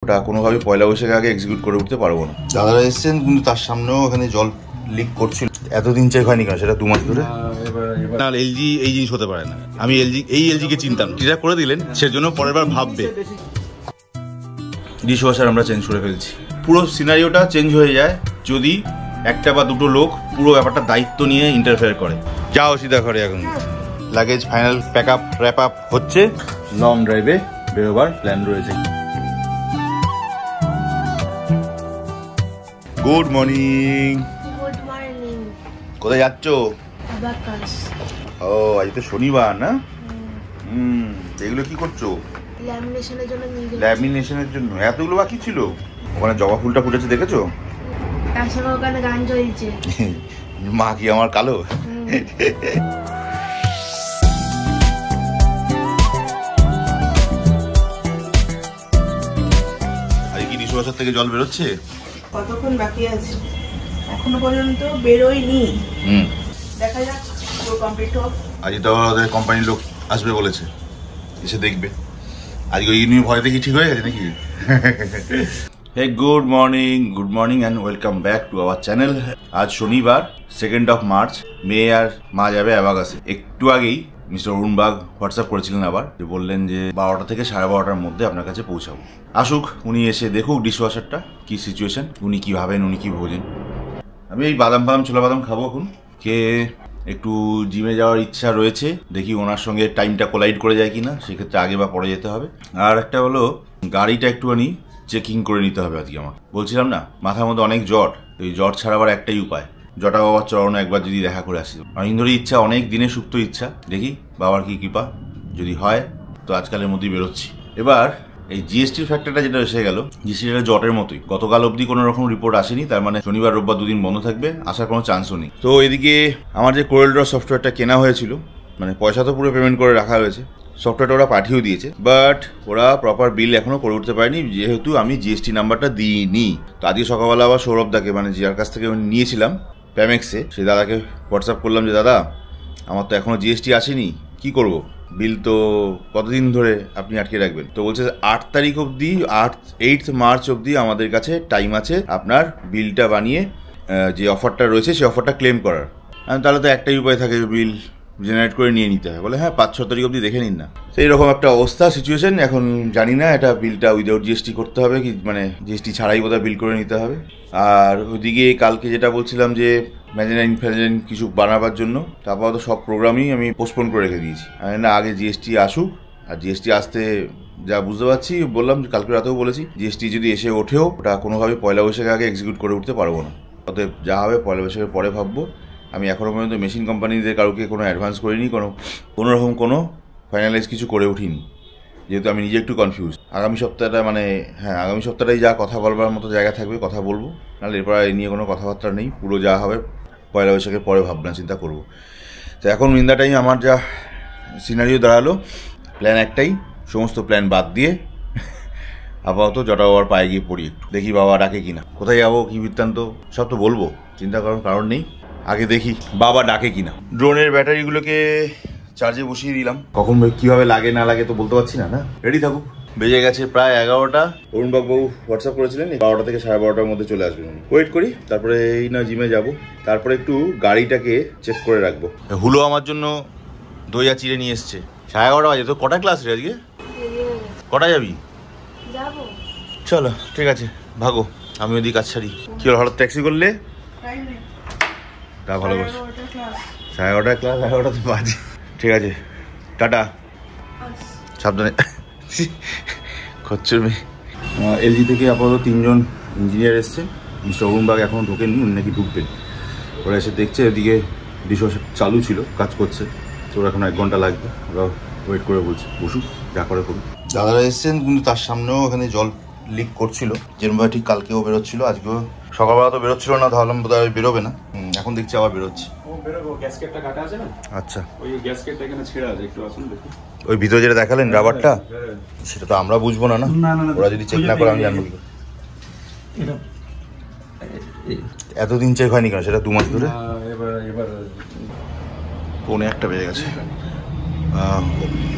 ওটা কোনোভাবে পয়লা বৈশাখের আগে এক্সিকিউট করে উঠতে পারবো না। দাদারা এসছেন কিন্তু তার সামনেও এখানে জল লিক করছিল। এতদিন চেক হয়নি কেন সেটা 2 মাস ধরে? না, এলজি এই জিনিস হতে পারে না। আমি এলজি কে চিনতাম, যেটা করে দিলেন সেজন্য পরের বার ভাববে। ডিশ ওয়াশার আমরা চেঞ্জ করে ফেলছি। পুরো সিনারিওটা চেঞ্জ হয়ে যায় যদি একটা বা দুটো লোক পুরো ব্যাপারটা দায়িত্ব নিয়ে ইন্টারফেয়ার করে। যাও সিধা করে এখন luggage final pack up wrap up হচ্ছে, লং ড্রাইভে বেরোবার প্ল্যান রয়েছে। Good morning. Good morning. কোথায় যাচ্ছ? আবাকাস। ও আজ তো শনিবার না? এগুলো কি করছো? ল্যামিনেশনের জন্য নিয়ে যাচ্ছি। ল্যামিনেশনের জন্য এতগুলো বাকি ছিল? ওখানে জবা ফুলটা ফুটেছে দেখেছো? তার সঙ্গে ওখানে গান চলছে। মা কি আমার কালো? আর কি ডিশ ওয়াশার থেকে জল বেরোচ্ছে? কতক্ষণ বাকি আছে? এখনো পর্যন্ত বেরোয়নি। দেখা যাক পুরো কমপ্লিট হোক। আজ তো ওদের কোম্পানির লোক আসবে বলেছে, এসে দেখবে। আজকে ওই নিয়ে ভয় দেখি ঠিক হয়ে গেছে নাকি? Hey good morning and welcome back to our channel. আজ শনিবার 2nd of March। মেয়ে আর মা যাবে অ্যাবাকাসে। একটু আগেই মিস্টার অরুণ বাগ হোয়াটসঅ্যাপ করেছিলেন আবার, যে বললেন যে 12টা থেকে 12:30টার মধ্যে আপনার কাছে পৌঁছাবো। আসুক, উনি এসে দেখুক ডিশ ওয়াশারটা কি সিচুয়েশন, উনি কি ভাবেন, উনি কি বোঝেন। আমি এই বাদাম ছোলা বাদাম খাবো এখন। কে একটু জিমে যাওয়ার ইচ্ছা রয়েছে, দেখি ওনার সঙ্গে টাইমটা কোলাইড করে যায় কিনা, সেক্ষেত্রে আগে বা পরে যেতে হবে। আর একটা হলো গাড়িটা একটুখানি চেকিং করে নিতে হবে আজকে। আমার বলছিলাম না মাথার মধ্যে অনেক জট, এই জট ছাড়াবার একটাই উপায়, জটা বাবার চরণে একবার যদি দেখা করে আসি। অনেক ধরে ইচ্ছা, অনেক দিনের সুপ্ত ইচ্ছা, দেখি বাবার কি কৃপা, যদি হয় তো আজকালের মধ্যেই বেরোচ্ছি। এবার এই জিএসটির ফ্যাক্টরটা যেটা এসে গেল, জিএসটিটা জটের মতোই। গতকাল অবধি কোনো রকম রিপোর্ট আসেনি, তার মানে শনিবার রোববার 2 দিন বন্ধ থাকবে, আসার কোনো চান্সও নেই। তো এদিকে আমার যে কোরেল ড্র সফটওয়্যারটা কেনা হয়েছিল, মানে পয়সা তো পুরো পেমেন্ট করে রাখা হয়েছে, সফটওয়্যারটা ওরা পাঠিয়েও দিয়েছে, বাট ওরা প্রপার বিল এখনো করে উঠতে পারেনি, যেহেতু আমি জিএসটি নাম্বারটা দিইনি। তো আজকে সকালবেলা আবার সৌরভদাকে, মানে যার কাছ থেকে নিয়েছিলাম প্যামেক্সে, সেই দাদাকে হোয়াটসঅ্যাপ করলাম যে দাদা আমার তো এখনো জিএসটি আসেনি, কি করব? বিল তো কতদিন ধরে আপনি আটকে রাখবেন? তো বলছে 8 তারিখ অবধি, 8th মার্চ অবধি আমাদের কাছে টাইম আছে আপনার বিলটা বানিয়ে যে অফারটা রয়েছে সেই অফারটা ক্লেম করার। তাহলে তো একটাই উপায় থাকে, বিল জেনারেট করে নিয়ে নিতে হয়। বলে হ্যাঁ 5-6 তারিখ অবধি দেখে নিন না। সেই রকম একটা অবস্থা, সিচুয়েশন। এখন জানি না এটা বিলটা উইদাউট জিএসটি করতে হবে কি, মানে জিএসটি ছাড়াই বোধহয় বিল করে নিতে হবে। আর ওইদিকে কালকে যেটা বলছিলাম যে ম্যাজেনাইন কিছু বানাবার জন্য, তারপর তো সব প্রোগ্রামই আমি পোস্টপোন করে রেখে দিয়েছি। না আগে জিএসটি আসুক, আর জিএসটি আসতে যা বুঝতে পারছি, বললাম কালকে রাতেও বলেছি, জিএসটি যদি এসে ওঠেও ওটা কোনোভাবে পয়লা বৈশাখের আগে এক্সিকিউট করে উঠতে পারবো না। অতএব যা হবে পয়লা বৈশাখের পরে ভাববো। আমি এখনও পর্যন্ত মেশিন কোম্পানিদের কাউকে কোনো অ্যাডভান্স করিনি, কোনো রকম কোনো ফাইনালাইজ কিছু করে উঠিনি, যেহেতু আমি নিজে একটু কনফিউজ। আগামী সপ্তাহটা, মানে হ্যাঁ আগামী সপ্তাহটাই যা কথা বলবার মতো জায়গা থাকবে কথা বলবো, নাহলে এরপর এই নিয়ে কোনো কথাবার্তা নেই। পুরো যা হবে পয়লা বৈশাখের পরে ভাবনা চিন্তা করবো। তো এখন ইন দ্য টাইম আমার যা সিনারিও দাঁড়ালো, প্ল্যান একটাই, সমস্ত প্ল্যান বাদ দিয়ে আপাতত জটা বাবার পায়ে গিয়ে পড়ি, একটু দেখি বাবা ডাকে কিনা, কোথায় যাবো কি বৃত্তান্ত সব তো বলবো, চিন্তা করার কারণ নেই। আগে দেখি বাবা ডাকে কিনা। ড্রোনের ব্যাটারিগুলোকে চার্জে বসিয়ে দিলাম, কখন কিভাবে লাগে না লাগে তো বলতে পারছি না। রেডি থাকুক। বেজে গেছে প্রায় 11টা। অরুণবাবু হোয়াটসঅ্যাপ করেছিলেন 12টা থেকে 12:30টার মধ্যে চলে আসবেন উনি। ওয়েট করি, তারপরে এই না জিমে যাব, তারপরে একটু গাড়িটাকে চেক করে রাখবো। হুলো আমার জন্য দইয়া চিড়ে নিয়ে এসছে। 11:30 বাজে। তো কটা ক্লাস রে আজকে? কটা যাবি? যাবো। চলো ঠিক আছে, ভাগো, আমি ওদিকে কাজ ছাড়ি। কি হলো হঠাৎ ট্যাক্সি করলে? তা ভালো করছো। 11:30 ক্লাস, 11টা তো বাজে। ঠিক আছে, টাটা, সাবধানে। খচ্চর মেয়ে। এলজি থেকে আপাতত 3জন ইঞ্জিনিয়ার এসছে। মিস্টার অরুণ বাগ এখনও ঢোকেননি, উনি নাকি ঢুকবেন। ওরা এসে দেখছে এদিকে ডিশ ওয়াশার চালু ছিল, কাজ করছে, তো ওরা এখন 1 ঘন্টা লাগবে। ওরা ওয়েট করে বলছে বসুক, যা করে করুক। দাদারা এসছেন কিন্তু তার সামনেও এখানে জল লিক করছিল, যেরমভাবে ঠিক কালকেও বেরোচ্ছিল, আজকেও সকালবেলা তো বেরোচ্ছিল না, তাহলে বোধহয় বেরোবে না। এখন দেখছি আবার বেরোচ্ছে। আচ্ছা, ওই ভিতরে যেটা দেখালেন রাবারটা, সেটা তো আমরা বুঝবো না। ওরা যদি চেক না করে আমি জানবো কি? এতদিন চেক হয়নি কেন সেটা 2 মাস ধরে? 1:45 বেজে গেছে।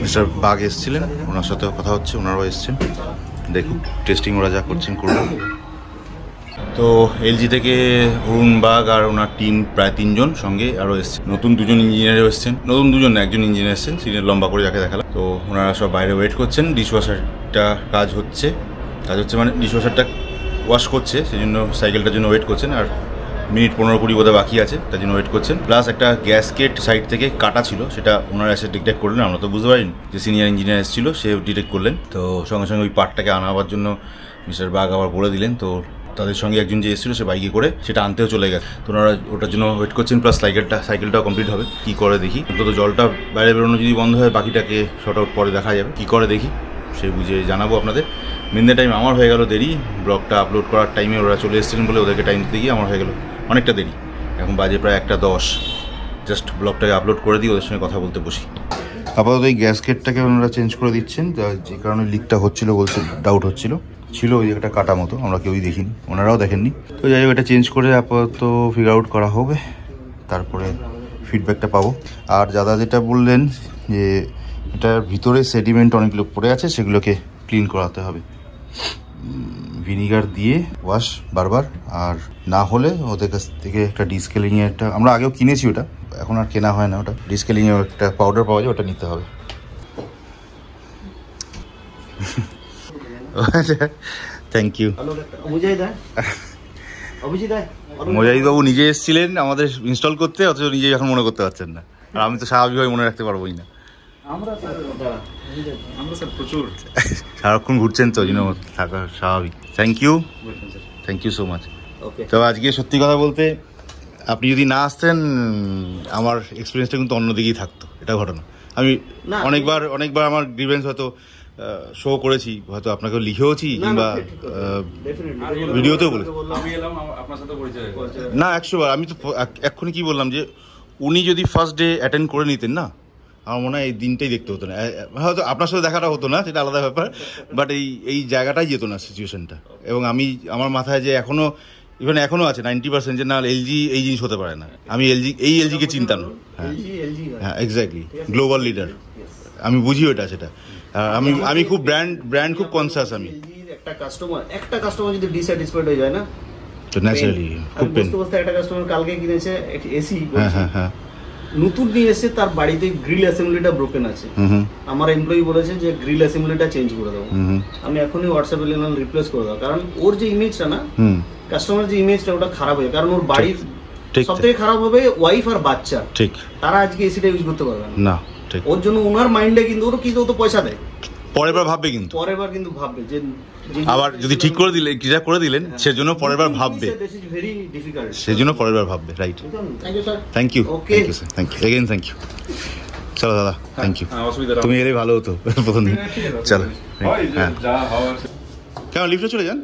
মিস্টার বাগ এসছিলেন, ওনার সাথেও কথা হচ্ছে, ওনারাও এসছেন। দেখুক টেস্টিং ওরা যা করছেন করুন। তো এলজি থেকে অরুণ বাগ আর ওনার টিম প্রায় 3 জন, সঙ্গে আরও এসছে নতুন 2 জন ইঞ্জিনিয়ারও এসছেন। নতুন 2 জন না, একজন ইঞ্জিনিয়ার এসছেন, সিনিয়র লম্বা করে যাকে দেখালাম। তো ওনারা সব বাইরে ওয়েট করছেন। ডিশওয়াশারটা কাজ হচ্ছে মানে ডিশওয়াশারটা ওয়াশ করছে, সেই জন্য সাইকেলটার জন্য ওয়েট করছেন। আর মিনিট 15-20 বোধহয় বাকি আছে, তার জন্য ওয়েট করছেন। প্লাস একটা গ্যাসকেট সাইড থেকে কাটা ছিল, সেটা ওনারা এসে ডিটেক্ট করলেন। আমরা তো বুঝতে পারিনি, যে সিনিয়র ইঞ্জিনিয়ার এসেছিল সে ডিটেক্ট করলেন। তো সঙ্গে সঙ্গে ওই পার্টটাকে আনাবার জন্য মিস্টার বাগ আবার বলে দিলেন। তো তাদের সঙ্গে একজন যে এসেছিলো সে বাইকে করে সেটা আনতেও চলে গেছে। তো ওনারা ওটার জন্য ওয়েট করছেন। প্লাস সাইকেলটাও কমপ্লিট হবে। কী করে দেখি, অন্তত জলটা বাইরে বেরোনো যদি বন্ধ হয় বাকিটাকে শর্ট আউট পরে দেখা যাবে। কী করে দেখি সে বুঝে জানাবো আপনাদের। মেন টাইম আমার হয়ে গেল দেরি, ব্লগটা আপলোড করার টাইমে ওরা চলে এসেছিলেন বলে ওদেরকে টাইম দিতে গিয়ে আমার হয়ে গেল অনেকটা দেরি। এখন বাজে প্রায় 1:10। জাস্ট ব্লগটাকে আপলোড করে দিই, ওদের সঙ্গে কথা বলতে বসি। আপাতত এই গ্যাসকেটটাকে ওনারা চেঞ্জ করে দিচ্ছেন, যে কারণে লিকটা হচ্ছিল বলছে, ডাউট হচ্ছিল। ছিল ওই একটা কাটা মতো, আমরা কেউই দেখিনি, ওনারাও দেখেননি। তো যাই হোক, এটা চেঞ্জ করে আপাতত ফিগার আউট করা হবে, তারপরে ফিডব্যাকটা পাবো। আর দাদা যেটা বললেন যে এটার ভিতরে সেডিমেন্ট অনেকগুলো পড়ে আছে, সেগুলোকে ক্লিন করাতে হবে ভিনিগার দিয়ে ওয়াশ বারবার। আর না হলে ওদের কাছ থেকে একটা ডিসকেলিংয়ের একটা, আমরা আগেও কিনেছি ওটা, এখন আর কেনা হয় না ওটা। ডিসকেলিংয়ের একটা পাউডার পাওয়া যায়, ওটা নিতে হবে। Thank you. মোজাহিদ বাবু নিজে এসেছিলেন আমাদের ইনস্টল করতে, অথচ নিজে এখন মনে করতে পারছেন না। আর আমি তো স্বাভাবিকভাবে মনে রাখতে পারবোই না। সারাক্ষণ ঘুরছেন তো, জন্য থাকা স্বাভাবিক। Thank you so much. তো আজকে সত্যি কথা বলতে আপনি যদি না আসতেন আমার এক্সপিরিয়েন্সটা কিন্তু অন্যদিকেই থাকতো। এটা ঘটনা। আমি অনেকবার আমার গ্রিভেন্স হয়তো শো করেছি, হয়তো আপনাকে লিখেওছি, কিংবা ভিডিওতেও বলেছি। না 100 বার। আমি তো এক্ষুনি কি বললাম, যে উনি যদি ফার্স্ট ডে অ্যাটেন্ড করে নিতেন না, আমার মনে হয় এই দিনটাই দেখতে হতো না। হয়তো আপনার সাথে দেখাটা হতো না, সেটা আলাদা ব্যাপার, বাট এই জায়গাটাই যেত না সিচুয়েশনটা। এবং আমার মাথায় যে এখনো আছে 90% যে না, এলজি এই জিনিস হতে পারে না। আমি এলজিকে চিন্তা না। হ্যাঁ এক্স্যাক্টলি, গ্লোবাল লিডার। আমি বুঝি ওটা, সেটা আমি খুব ব্র্যান্ড খুব কনসাস। আমি একটা কাস্টমার যদি ডিস্যাটিসফাইড হয়ে যায় না, তো ন্যাচারালি খুব পেন। একটা কাস্টমার কালকে কিনেছে এসি, হ্যাঁ নতুন নিয়ে এসে, তার বাড়িতে গ্রিল অ্যাসেম্বলিটা ব্রোকেন আছে। আমার এমপ্লয়ি বলেছে যে গ্রিল অ্যাসেম্বলিটা চেঞ্জ করে দাও। আমি এখনই হোয়াটসঅ্যাপে লিখলাম রিপ্লেস করে দাও, কারণ ওর যে ইমেজটা না, কাস্টমার যে ইমেজটা, ওটা খারাপ হয়ে, কারণ ওর বাড়ির সবথেকে খারাপ হবে ওয়াইফ আর বাচ্চা। ঠিক, তারা আজকে এসিটা ইউজ করতে পারবে না। ঠিক, ওর জন্য ওনার মাইন্ডে কিন্তু ওর কিন্তু তো পয়সা দেয়, পরের বার ভাববে যে আবার যদি ঠিক করে দিলেন, ক্লিয়ার করে দিলেন, সেজন্য পরের বার ভাববে। সেজন্য পরের বার ভাববে। Right. Thank you sir. Thank you again. Thank you. চলো দাদা, থ্যাংক ইউ। তুমি এলে ভালো হতো প্রথম দিন। চলো, হ্যাঁ কেন লিফটে চলে যান।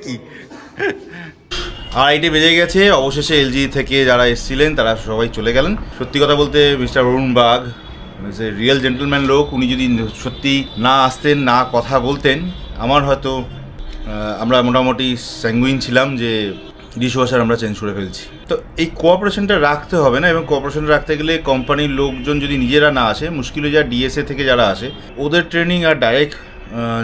কি 8:30 বেজে গেছে। অবশেষে এলজি থেকে যারা এসেছিলেন তারা সবাই চলে গেলেন। সত্যি কথা বলতে মিস্টার অরুণ বাগ রিয়েল জেন্টলম্যান লোক। উনি যদি সত্যি না আসতেন, না কথা বলতেন, আমার হয়তো আমরা মোটামুটি স্যাঙ্গুইন ছিলাম যে ডিশওয়াশার আমরা চেঞ্জ করে ফেলছি। তো এই কোঅপারেশনটা রাখতে হবে না, এবং কোঅপারেশন রাখতে গেলে কোম্পানির লোকজন যদি নিজেরা না আসে, মুশকিল হয়ে যায় ডিএসএ থেকে যারা আসে ওদের ট্রেনিং আর ডাইরেক্ট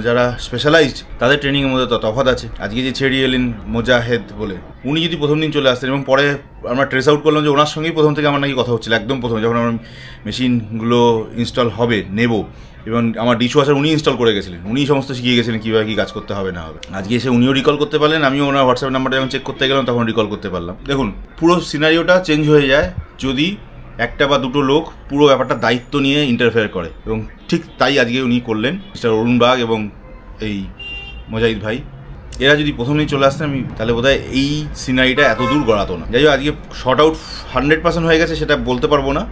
যারা স্পেশালাইজড তাদের ট্রেনিংয়ের মধ্যে তফাৎ আছে। আজকে যে ছেড়ে এলেন মোজাহেদ বলে, উনি যদি প্রথম দিন চলে আসতেন, এবং পরে আমরা ট্রেস আউট করলাম যে ওনার সঙ্গেই প্রথম থেকে আমার নাকি কথা হচ্ছিল, একদম প্রথমে যখন আমার মেশিনগুলো ইনস্টল হবে নেব, এবং আমার ডিশওয়াশার উনি ইনস্টল করে গেছিলেন, উনি সমস্ত শিখিয়ে গেছিলেন কীভাবে কী কাজ করতে হবে না হবে। আজকে এসে উনিও রিকল করতে পারলেন, আমিও ওনার হোয়াটসঅ্যাপ নাম্বারটা যখন চেক করতে গেলাম তখন রিকল করতে পারলাম। দেখুন, পুরো সিনারিওটা চেঞ্জ হয়ে যায় যদি একটা বা দুটো লোক পুরো ব্যাপারটা দায়িত্ব নিয়ে ইন্টারফেয়ার করে, এবং ঠিক তাই আজকে উনি করলেন। মিস্টার অরুণ বাগ এবং এই মোজাহিদ ভাই, এরা যদি প্রথমেই চলে আসতেন তাহলে বোধহয় এই সিনারিটা এত দূর গড়াতো না। যাই হোক, আজকে শর্ট আউট 100% হয়ে গেছে সেটা বলতে পারবো না,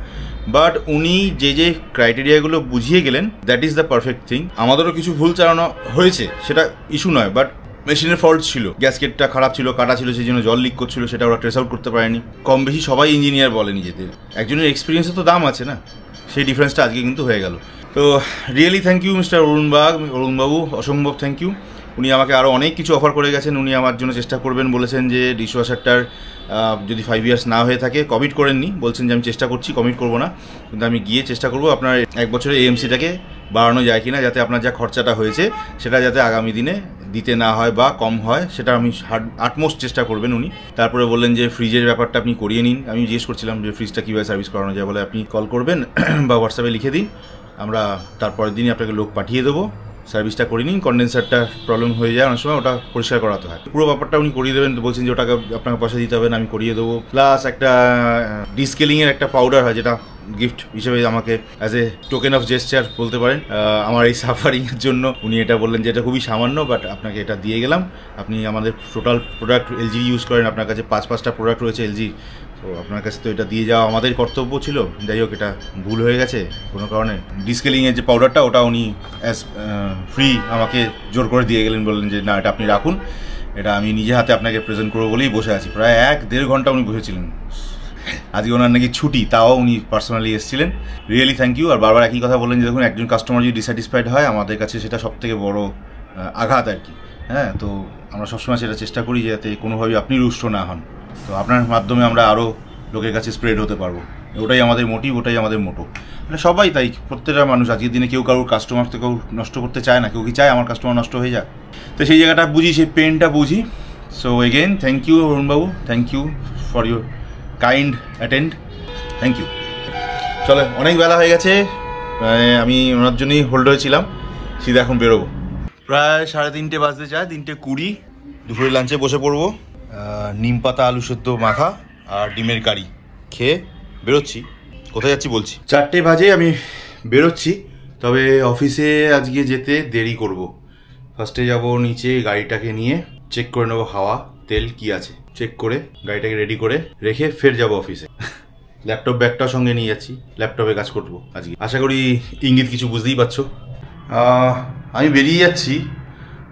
বাট উনি যে ক্রাইটেরিয়াগুলো বুঝিয়ে গেলেন, that is the perfect thing. আমাদেরও কিছু ভুল চালানো হয়েছে, সেটা ইস্যু নয়, বাট মেশিনের ফল্ট ছিল, গ্যাসকেটটা খারাপ ছিল, কাটা ছিল, সেই জন্য জল লিক করছিল, সেটা ওরা ট্রেস আউট করতে পারেনি। কম বেশি সবাই ইঞ্জিনিয়ার বলে নিজেদের, একজনের এক্সপিরিয়েন্সের তো দাম আছে না, সেই ডিফারেন্সটা আজকে কিন্তু হয়ে গেল। তো রিয়েলি থ্যাংক ইউ মিস্টার অরুণ বাবু, অসম্ভব থ্যাংক ইউ। উনি আমাকে আরও অনেক কিছু অফার করে গেছেন। উনি আমার জন্য চেষ্টা করবেন বলেছেন যে ডিশওয়াশারটার যদি 5 ইয়ার্স না হয়ে থাকে, কমিট করেননি, বলছেন যে আমি চেষ্টা করছি, কমিট করবো না, কিন্তু আমি গিয়ে চেষ্টা করবো আপনার 1 বছরে এএমসিটাকে বাড়ানো যায় কিনা, যাতে আপনার যা খরচাটা হয়েছে সেটা যাতে আগামী দিনে দিতে না হয় বা কম হয়, সেটা আমি আটমোস্ট চেষ্টা করবেন উনি। তারপরে বললেন যে ফ্রিজের ব্যাপারটা আপনি করিয়ে নিন। আমি জিজ্ঞেস করছিলাম যে ফ্রিজটা কীভাবে সার্ভিস করানো যায়, বলে আপনি কল করবেন বা হোয়াটসঅ্যাপে লিখে দিন, আমরা তারপরের দিনই আপনাকে লোক পাঠিয়ে দেবো, সার্ভিসটা করে নিন। কন্ডেন্সারটা প্রবলেম হয়ে যায় অনেক সময়, ওটা পরিষ্কার করাতে হয়। পুরো ব্যাপারটা উনি করিয়ে দেবেন, বলছেন যে ওটাকে আপনাকে পয়সা দিতে হবে না, আমি করিয়ে দেবো। প্লাস একটা ডিস্কেলিংয়ের একটা পাউডার হয়, যেটা গিফট হিসেবে আমাকে as a token of gesture বলতে পারেন আমার এই সাফারিংয়ের জন্য উনি এটা বললেন যে এটা খুবই সামান্য, বাট আপনাকে এটা দিয়ে গেলাম। আপনি আমাদের টোটাল প্রোডাক্ট এলজি ইউজ করেন, আপনার কাছে 5টা প্রোডাক্ট রয়েছে এলজি, তো আপনার কাছে তো এটা দিয়ে যাওয়া আমাদের কর্তব্য ছিল। যাই হোক, এটা ভুল হয়ে গেছে কোনো কারণে। ডিসকেলিংয়ের যে পাউডারটা, ওটা উনি অ্যাজ ফ্রি আমাকে জোর করে দিয়ে গেলেন, বললেন যে না, এটা আপনি রাখুন, এটা আমি নিজে হাতে আপনাকে প্রেজেন্ট করবো বলেই বসে আছি। প্রায় 1-1.5 ঘন্টা উনি বসেছিলেন। আজকে ওনার নাকি ছুটি, তাও উনি পার্সোনালি এসেছিলেন। Really thank you. আর বারবার একই কথা বললেন যে দেখুন, একজন কাস্টমার যদি ডিস্যাটিসফাইড হয়, আমাদের কাছে সেটা সবথেকে বড় আঘাত আর কি। হ্যাঁ, তো আমরা সবসময় সেটা চেষ্টা করি যাতে কোনোভাবেই আপনি রুষ্ট না হন, তো আপনার মাধ্যমে আমরা আরও লোকের কাছে স্প্রেড হতে পারবো। ওটাই আমাদের মোটিভ, ওটাই আমাদের মোটো। মানে সবাই তাই, প্রত্যেকটা মানুষ আজকের দিনে কেউ কারোর কাস্টমার তো কেউ নষ্ট করতে চায় না। কেউ কি চায় আমার কাস্টমার নষ্ট হয়ে যায়? তো সেই জায়গাটা বুঝি, সেই পেনটা বুঝি। সো এগেন থ্যাংক ইউ অরুণবাবু, thank you for your kind attend, thank you. চলো, অনেক বেলা হয়ে গেছে, আমি ওনার জন্যই হোল্ড হয়েছিলাম। সিধা এখন বেরোবো, প্রায় 3:30 বাজতে যায়, 3:20। দুপুরে লাঞ্চে বসে পড়বো। নিম পাতা আলু সেদ্ধ মাখা আর ডিমের কারি খেয়ে বেরোচ্ছি। কোথায় যাচ্ছি বলছি। 4টে বাজে আমি বেরোচ্ছি, তবে অফিসে আজকে যেতে দেরি করব। ফার্স্টে যাব নিচে, গাড়িটাকে নিয়ে চেক করে নেবো হাওয়া তেল কি আছে, চেক করে গাড়িটাকে রেডি করে রেখে ফের যাব অফিসে। ল্যাপটপ ব্যাগটাও সঙ্গে নিয়ে যাচ্ছি, ল্যাপটপে কাজ করবো আজকে। আশা করি ইঙ্গিত কিছু বুঝতেই পারছো। আমি বেরিয়ে যাচ্ছি,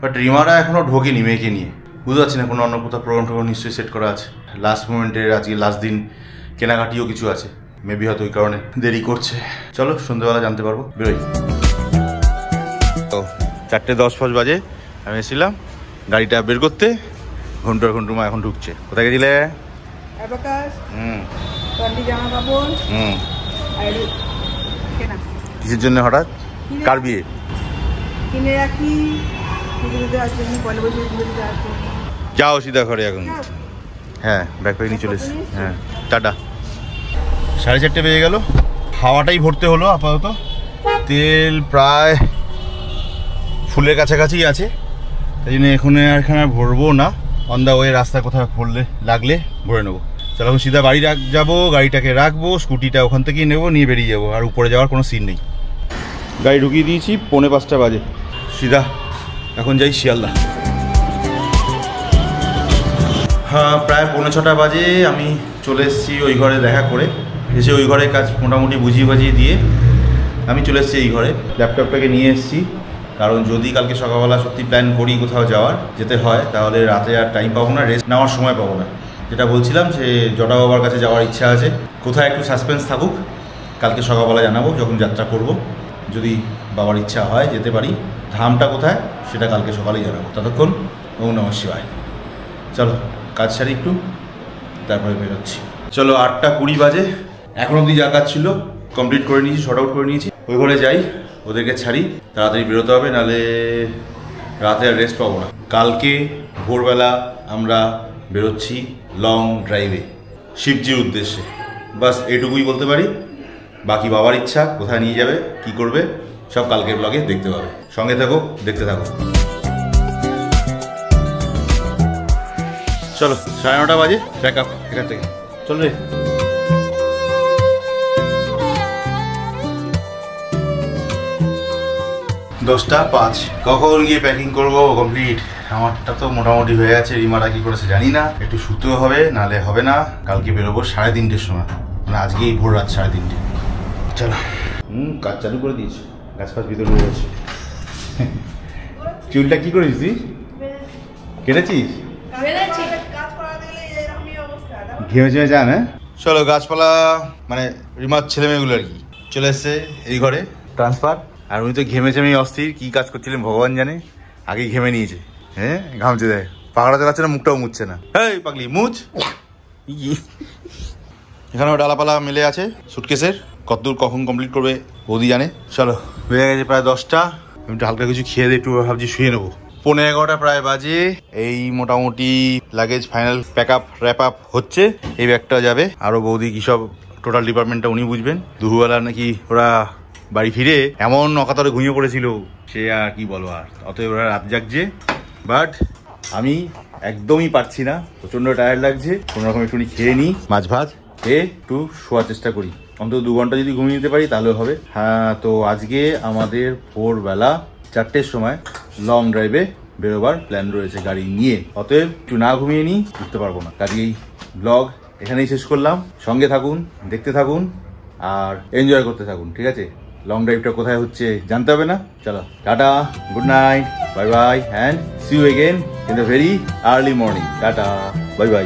বাট রিমারা এখনও ঢোকেনি মেয়েকে নিয়ে। বুঝতে পারছি না, কোনো অন্য কোথাও প্রোগ্রাম টোগ্রাম নিশ্চয়ই সেট করা আছে। লাস্ট মোমেন্টের আজকে লাস্ট দিন, কেনাকাটিও কিছু আছে, মেবি হয়তো ওই কারণে দেরি করছে। চলো, সন্ধ্যেবেলা জানতে পারবো, বেরোই। তো 4:10 বাজে আমি এসেছিলাম গাড়িটা বের করতে, ঘন্টুমা এখন ঢুকছে। কোথায় গেছিলে? জামা কাপড় কিসের জন্য হঠাৎ? কার বিয়ে? কিনে রাখি, যাও সিধা ঘরে এখন। হ্যাঁ, ব্যাগ প্যাক নিয়ে চলে এসেছি। হ্যাঁ, টাটা। 4:30 বেজে গেল, হাওয়াটাই ভরতে হলো আপাতত। তেল প্রায় ফুলের কাছাকাছি আছে, তাই জন্য এখানে আর ভরবো না। অন দ্য ওয়ে রাস্তায় কোথাও ভরলে লাগলে ভরে নেবো। চলো, এখন সিধা বাড়ি যাবো, গাড়িটাকে রাখবো, স্কুটিটা ওখান থেকেই নেবো, নিয়ে বেরিয়ে যাবো। আর উপরে যাওয়ার কোনো সিন নেই। গাড়ি ঢুকিয়ে দিয়েছি, 4:45 বাজে। সিধা এখন যাই শিয়ালদা। হ্যাঁ, প্রায় 5:45 বাজে আমি চলে এসেছি ওই ঘরে দেখা করে। এসে ওই ঘরের কাজ মোটামুটি বুঝিয়ে বাজিয়ে দিয়ে আমি চলে এসেছি এই ঘরে। ল্যাপটপটাকে নিয়ে এসেছি, কারণ যদি কালকে সকালবেলা সত্যি প্ল্যান করি কোথাও যেতে হয়, তাহলে রাতে আর টাইম পাবো না, রেস্ট নেওয়ার সময় পাবো না। যেটা বলছিলাম, যে জটা বাবার কাছে যাওয়ার ইচ্ছা আছে। কোথায় একটু সাসপেন্স থাকুক, কালকে সকালবেলা জানাবো যখন যাত্রা করব। যদি বাবার ইচ্ছা হয় যেতে পারি। ধামটা কোথায় সেটা কালকে সকালেই জানাবো। ততক্ষণ ওম নমঃ শিবায়। চলো, কাজ সারি একটু, তারপরে বেরোচ্ছি। চলো, 8:20 বাজে। এখন অবধি যা কাজ ছিল কমপ্লিট করে নিয়েছি, শর্ট আউট করে নিয়েছি। ওই ঘরে যাই, ওদেরকে ছাড়ি, তাড়াতাড়ি বেরোতে হবে, নাহলে রাতে আর রেস্ট পাবো না। কালকে ভোরবেলা আমরা বেরোচ্ছি লং ড্রাইভে, শিবজির উদ্দেশ্যে। বাস এটুকুই বলতে পারি। বাকি বাবার ইচ্ছা, কোথায় নিয়ে যাবে, কি করবে, সব কালকের ব্লগে দেখতে পাবে। সঙ্গে থাকো, দেখতে থাকো। চলো, 9:30 বাজে, ব্যাক আপ এখান থেকে। চল রে। দশটা 5 কখন গিয়ে প্যাকিং করবো কমপ্লিট? আমারটা তো মোটামুটি হয়ে গেছে। রিমারা কি করেছে জানি না, একটু শুতেও হবে, নালে হবে না। কালকে বেরোবো 3:30-র সময়, মানে আজকেই ভোর রাত 3:30। চলো। কাজ চালু করে দিয়েছি, গাছ ফাছ ভিতরে রয়ে গেছে। চুলটা কি করেছিস তুই? কেটেছিস? ঘেমে চেমে যান। হ্যাঁ, চলো। গাছপালা মানে রিমার ছেলেমেয়েগুলো আর কি চলে এসছে এই ঘরে, ট্রান্সফার। আর উনি তো ঘেমে চেমে অস্থির, কি কাজ করছিলেন ভগবান জানে, আগেই ঘেমে নিয়েছে। হ্যাঁ ঘামছে দেয়, পাগড়া চালাচ্ছে না, মুখটাও মুছছে না। এই পাগলি মুছ। এখানেও ডালাপালা মেলে আছে সুটকেসের, কতদূর কখন কমপ্লিট করবে বৌদি জানে। চলো হয়ে গেছে প্রায় 10টা, একটু হালকা কিছু খেয়ে দিয়ে একটু ভাবছি শুয়ে নেবো। 11:15 প্রায় বাজে। এই মোটামুটি luggage final pack up wrap up হচ্ছে। এই ব্যাগটা যাবে, আরো বৌদি কি সব টোটাল ডিপার্টমেন্টটা উনি বুঝবেন। দুপুরবেলা নাকি ওরা বাড়ি ফিরে এমন অকাতরে ঘুমিয়ে পড়েছিল, সে আর কি বলবো। আর অতএব ওরা রাত জাগছে, বাট আমি একদমই পারছি না, প্রচন্ড টায়ার্ড লাগছে। কোনোরকম একটুখানি খেয়ে নিই, মাছ ভাত খেয়ে একটু শোয়ার চেষ্টা করি। অন্তত 2 ঘন্টা যদি ঘুমিয়ে নিতে পারি তাহলে হবে। হ্যাঁ, তো আজকে আমাদের ভোরবেলা 4টের সময় লং ড্রাইভে বেরোবার প্ল্যান রয়েছে গাড়ি নিয়ে। অতএব একটু না ঘুমিয়ে নিই উঠতে পারবো না। কাজেই ব্লগ এখানেই শেষ করলাম। সঙ্গে থাকুন, দেখতে থাকুন আর এনজয় করতে থাকুন, ঠিক আছে? লং ড্রাইভটা কোথায় হচ্ছে জানতে হবে না। চলো টাটা, good night, bye bye, and see you again in the very early morning. টাটা, বাই বাই।